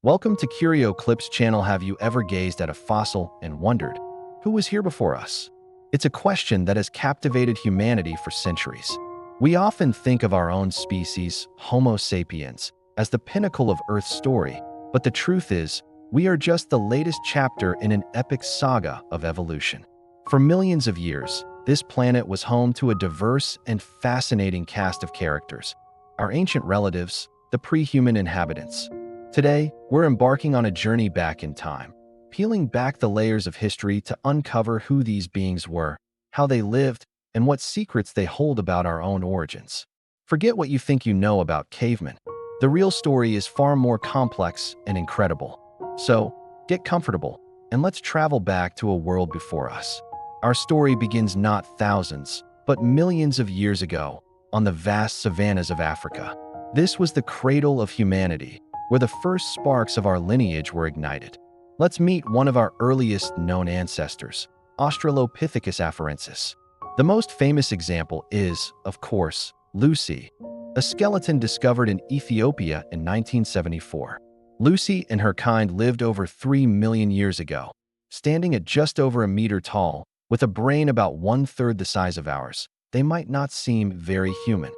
Welcome to Curio Clips channel. Have you ever gazed at a fossil and wondered, who was here before us? It's a question that has captivated humanity for centuries. We often think of our own species, Homo sapiens, as the pinnacle of Earth's story, but the truth is, we are just the latest chapter in an epic saga of evolution. For millions of years, this planet was home to a diverse and fascinating cast of characters, our ancient relatives, the pre-human inhabitants. Today, we're embarking on a journey back in time, peeling back the layers of history to uncover who these beings were, how they lived, and what secrets they hold about our own origins. Forget what you think you know about cavemen. The real story is far more complex and incredible. So, get comfortable, and let's travel back to a world before us. Our story begins not thousands, but millions of years ago, on the vast savannas of Africa. This was the cradle of humanity, where the first sparks of our lineage were ignited. Let's meet one of our earliest known ancestors, Australopithecus afarensis. The most famous example is, of course, Lucy, a skeleton discovered in Ethiopia in 1974. Lucy and her kind lived over 3 million years ago, standing at just over a meter tall, with a brain about 1/3 the size of ours. They might not seem very human.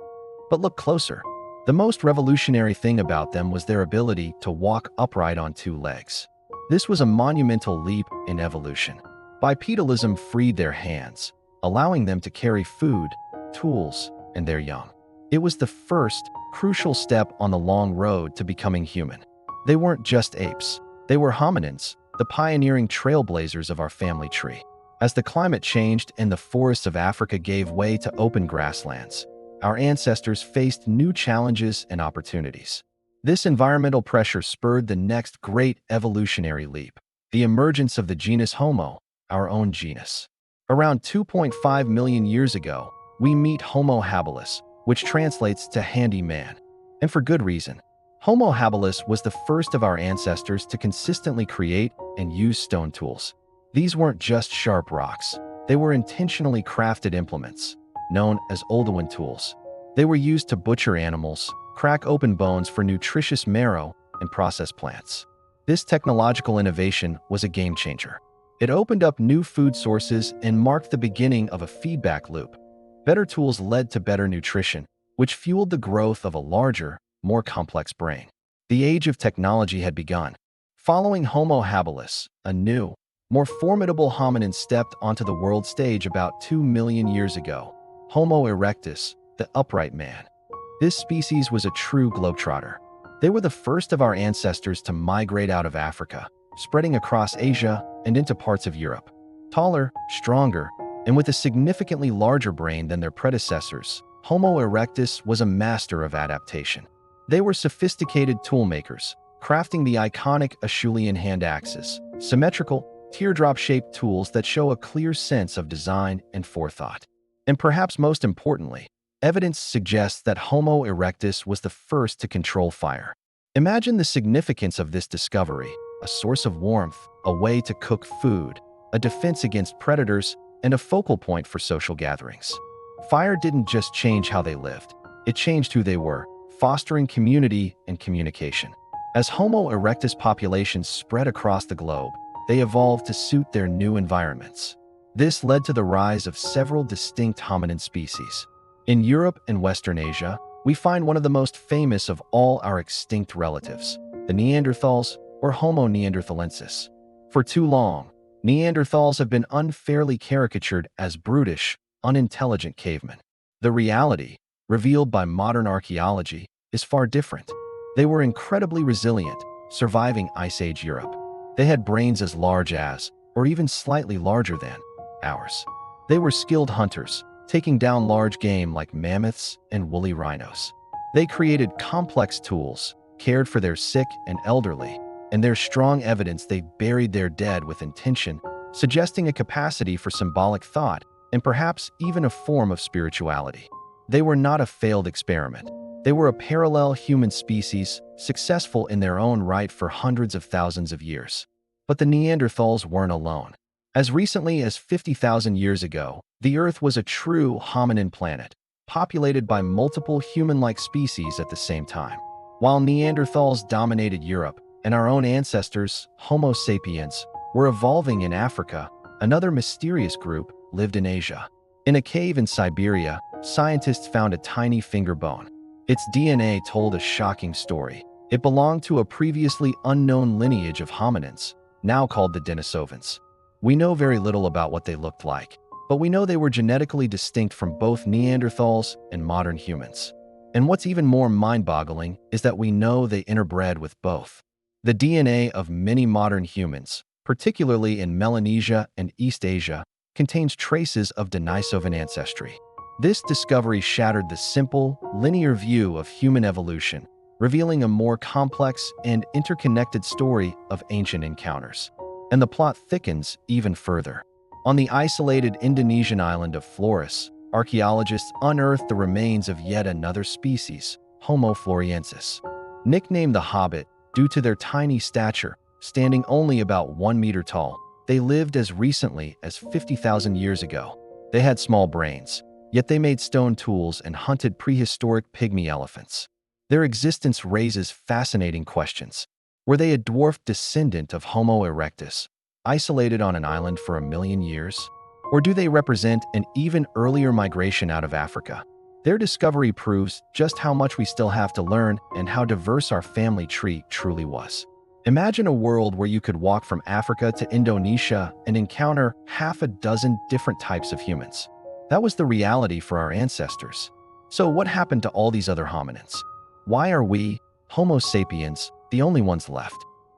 But look closer. The most revolutionary thing about them was their ability to walk upright on 2 legs. This was a monumental leap in evolution. Bipedalism freed their hands, allowing them to carry food, tools, and their young. It was the first, crucial step on the long road to becoming human. They weren't just apes. They were hominins, the pioneering trailblazers of our family tree. As the climate changed and the forests of Africa gave way to open grasslands, our ancestors faced new challenges and opportunities. This environmental pressure spurred the next great evolutionary leap, the emergence of the genus Homo, our own genus. Around 2.5 million years ago, we meet Homo habilis, which translates to handy man. And for good reason. Homo habilis was the first of our ancestors to consistently create and use stone tools. These weren't just sharp rocks. They were intentionally crafted implements, known as Oldowan tools. They were used to butcher animals, crack open bones for nutritious marrow, and process plants. This technological innovation was a game changer. It opened up new food sources and marked the beginning of a feedback loop. Better tools led to better nutrition, which fueled the growth of a larger, more complex brain. The age of technology had begun. Following Homo habilis, a new, more formidable hominin stepped onto the world stage about 2 million years ago. Homo erectus, the upright man. This species was a true globetrotter. They were the first of our ancestors to migrate out of Africa, spreading across Asia and into parts of Europe. Taller, stronger, and with a significantly larger brain than their predecessors, Homo erectus was a master of adaptation. They were sophisticated toolmakers, crafting the iconic Acheulean hand axes, symmetrical, teardrop-shaped tools that show a clear sense of design and forethought. And perhaps most importantly, evidence suggests that Homo erectus was the first to control fire. Imagine the significance of this discovery: a source of warmth, a way to cook food, a defense against predators, and a focal point for social gatherings. Fire didn't just change how they lived, it changed who they were, fostering community and communication. As Homo erectus populations spread across the globe, they evolved to suit their new environments. This led to the rise of several distinct hominin species. In Europe and Western Asia, we find one of the most famous of all our extinct relatives, the Neanderthals, or Homo neanderthalensis. For too long, Neanderthals have been unfairly caricatured as brutish, unintelligent cavemen. The reality, revealed by modern archaeology, is far different. They were incredibly resilient, surviving Ice Age Europe. They had brains as large as, or even slightly larger than, ours. They were skilled hunters, taking down large game like mammoths and woolly rhinos. They created complex tools, cared for their sick and elderly, and there's strong evidence they buried their dead with intention, suggesting a capacity for symbolic thought and perhaps even a form of spirituality. They were not a failed experiment. They were a parallel human species, successful in their own right for hundreds of thousands of years. But the Neanderthals weren't alone. As recently as 50,000 years ago, the Earth was a true hominin planet, populated by multiple human-like species at the same time. While Neanderthals dominated Europe, and our own ancestors, Homo sapiens, were evolving in Africa, another mysterious group lived in Asia. In a cave in Siberia, scientists found a tiny finger bone. Its DNA told a shocking story. It belonged to a previously unknown lineage of hominins, now called the Denisovans. We know very little about what they looked like, but we know they were genetically distinct from both Neanderthals and modern humans. And what's even more mind-boggling is that we know they interbred with both. The DNA of many modern humans, particularly in Melanesia and East Asia, contains traces of Denisovan ancestry. This discovery shattered the simple, linear view of human evolution, revealing a more complex and interconnected story of ancient encounters. And the plot thickens even further. On the isolated Indonesian island of Flores, archaeologists unearthed the remains of yet another species, Homo floresiensis. Nicknamed the Hobbit due to their tiny stature, standing only about 1 meter tall, they lived as recently as 50,000 years ago. They had small brains, yet they made stone tools and hunted prehistoric pygmy elephants. Their existence raises fascinating questions. Were they a dwarfed descendant of Homo erectus, isolated on an island for 1 million years? Or do they represent an even earlier migration out of Africa? Their discovery proves just how much we still have to learn and how diverse our family tree truly was. Imagine a world where you could walk from Africa to Indonesia and encounter half a dozen different types of humans. That was the reality for our ancestors. So what happened to all these other hominins? Why are we, Homo sapiens, the only ones left?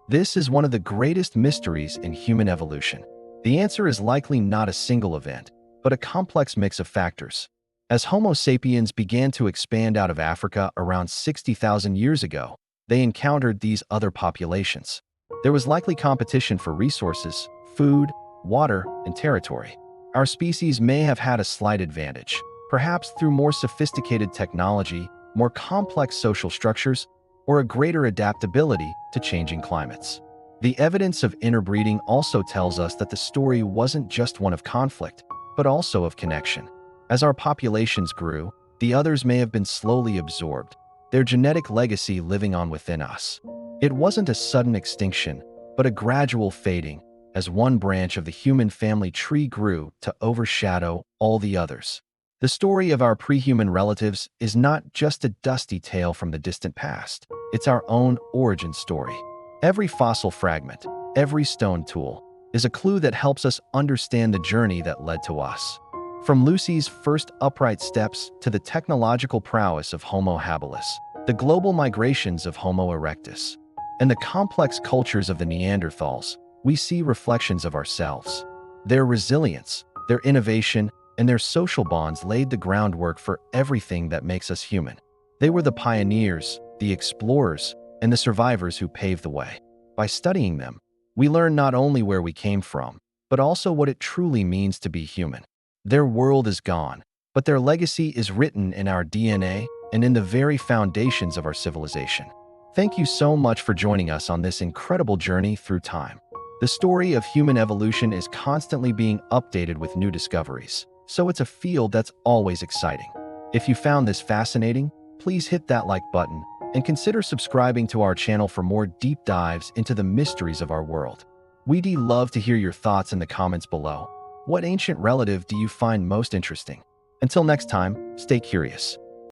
This is one of the greatest mysteries in human evolution. The answer is likely not a single event, but a complex mix of factors. As Homo sapiens began to expand out of Africa around 60,000 years ago, they encountered these other populations. There was likely competition for resources, food, water, and territory. Our species may have had a slight advantage, perhaps through more sophisticated technology, more complex social structures, or a greater adaptability to changing climates. The evidence of interbreeding also tells us that the story wasn't just one of conflict, but also of connection. As our populations grew, the others may have been slowly absorbed, their genetic legacy living on within us. It wasn't a sudden extinction, but a gradual fading, as one branch of the human family tree grew to overshadow all the others. The story of our pre-human relatives is not just a dusty tale from the distant past. It's our own origin story. Every fossil fragment, every stone tool, is a clue that helps us understand the journey that led to us. From Lucy's first upright steps to the technological prowess of Homo habilis, the global migrations of Homo erectus, and the complex cultures of the Neanderthals, we see reflections of ourselves. Their resilience, their innovation, and their social bonds laid the groundwork for everything that makes us human. They were the pioneers, the explorers, and the survivors who paved the way. By studying them, we learn not only where we came from, but also what it truly means to be human. Their world is gone, but their legacy is written in our DNA and in the very foundations of our civilization. Thank you so much for joining us on this incredible journey through time. The story of human evolution is constantly being updated with new discoveries, so it's a field that's always exciting. If you found this fascinating, please hit that like button and consider subscribing to our channel for more deep dives into the mysteries of our world. We'd love to hear your thoughts in the comments below. What ancient relative do you find most interesting? Until next time, stay curious.